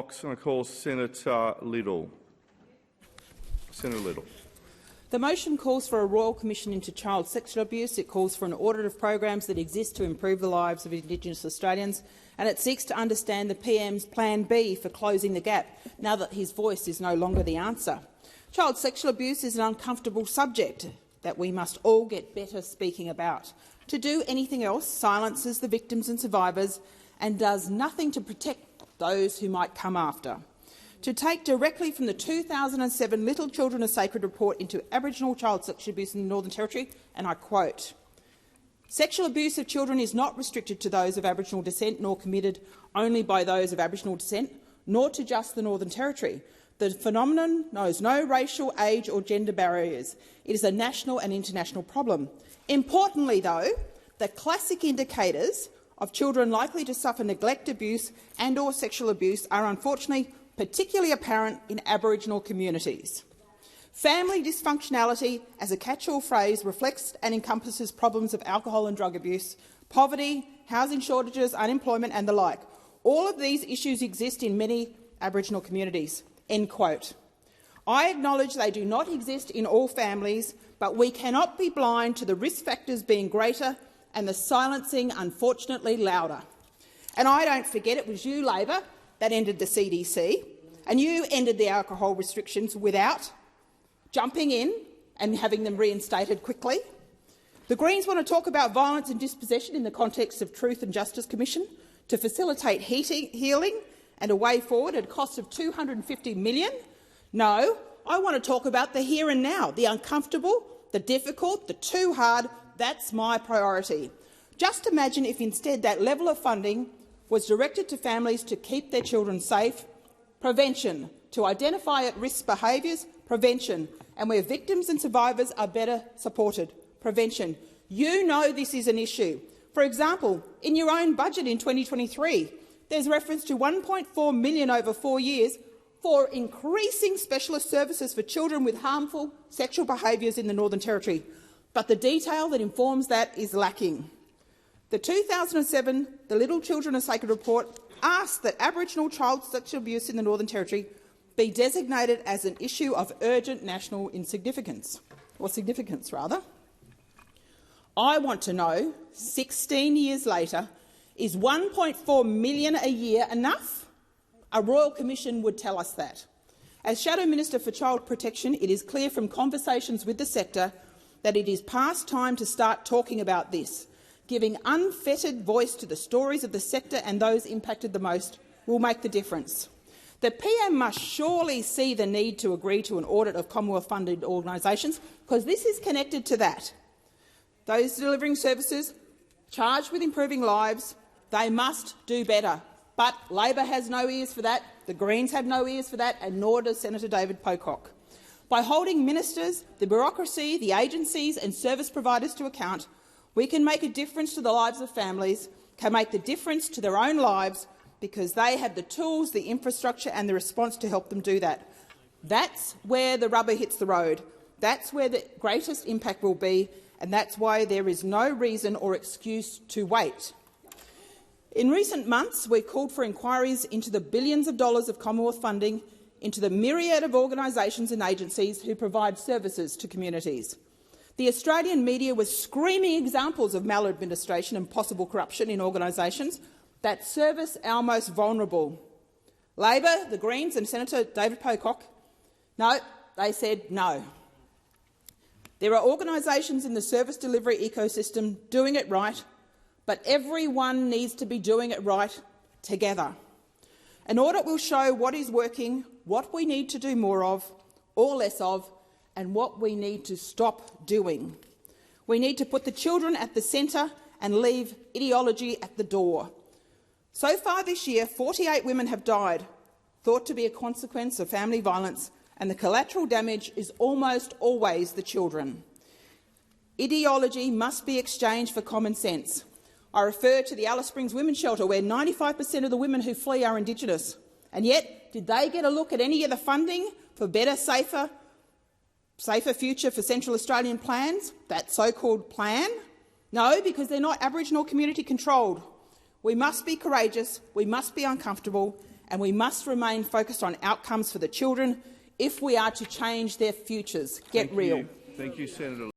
box, and I call Senator Liddle. Senator Liddle. The motion calls for a Royal Commission into child sexual abuse. It calls for an audit of programs that exist to improve the lives of Indigenous Australians, and it seeks to understand the PM's Plan B for closing the gap, now that his voice is no longer the answer. Child sexual abuse is an uncomfortable subject that we must all get better speaking about. To do anything else silences the victims and survivors and does nothing to protect those who might come after. To take directly from the 2007 Little Children Are Sacred report into Aboriginal child sexual abuse in the Northern Territory, and I quote, "Sexual abuse of children is not restricted to those of Aboriginal descent nor committed only by those of Aboriginal descent, nor to just the Northern Territory. The phenomenon knows no racial, age or gender barriers. It is a national and international problem. Importantly, though, the classic indicators of children likely to suffer neglect, abuse and or sexual abuse are unfortunately particularly apparent in Aboriginal communities. Family dysfunctionality, as a catch-all phrase, reflects and encompasses problems of alcohol and drug abuse, poverty, housing shortages, unemployment and the like. All of these issues exist in many Aboriginal communities." End quote. I acknowledge they do not exist in all families, but we cannot be blind to the risk factors being greater and the silencing, unfortunately, louder. And I don't forget it was you, Labor, that ended the CDC, and you ended the alcohol restrictions without jumping in and having them reinstated quickly. The Greens want to talk about violence and dispossession in the context of Truth and Justice Commission to facilitate healing and a way forward at a cost of $250 million. No, I want to talk about the here and now, the uncomfortable, the difficult, the too hard. That's my priority. Just imagine if instead that level of funding was directed to families to keep their children safe, prevention, to identify at-risk behaviours, prevention, and where victims and survivors are better supported, prevention. You know this is an issue. For example, in your own budget in 2023, there's reference to $1.4 million over 4 years for increasing specialist services for children with harmful sexual behaviours in the Northern Territory, but the detail that informs that is lacking. The 2007 The Little Children Are Sacred report asked that Aboriginal child sexual abuse in the Northern Territory be designated as an issue of urgent national significance. I want to know, 16 years later, is $1.4 million a year enough? A Royal Commission would tell us that. As Shadow Minister for Child Protection, it is clear from conversations with the sector that it is past time to start talking about this. Giving unfettered voice to the stories of the sector and those impacted the most will make the difference. The PM must surely see the need to agree to an audit of Commonwealth-funded organisations, because this is connected to that. Those delivering services charged with improving lives, they must do better. But Labor has no ears for that, the Greens have no ears for that, and nor does Senator David Pocock. By holding ministers, the bureaucracy, the agencies and service providers to account, we can make a difference to the lives of families, can make the difference to their own lives, because they have the tools, the infrastructure and the response to help them do that. That's where the rubber hits the road. That's where the greatest impact will be, and that's why there is no reason or excuse to wait. In recent months, we called for inquiries into the billions of dollars of Commonwealth funding into the myriad of organisations and agencies who provide services to communities. The Australian media was screaming examples of maladministration and possible corruption in organisations that service our most vulnerable. Labor, the Greens and Senator David Pocock, no, they said no. There are organisations in the service delivery ecosystem doing it right, but everyone needs to be doing it right together. An audit will show what is working, what we need to do more of or less of, and what we need to stop doing. We need to put the children at the centre and leave ideology at the door. So far this year, 48 women have died, thought to be a consequence of family violence, and the collateral damage is almost always the children. Ideology must be exchanged for common sense. I refer to the Alice Springs Women's Shelter, where 95% of the women who flee are Indigenous. And yet, did they get a look at any of the funding for better, safer future for Central Australian plans, that so-called plan? No, because they're not Aboriginal community controlled. We must be courageous, we must be uncomfortable, and we must remain focused on outcomes for the children if we are to change their futures. Get real. Thank you, Senator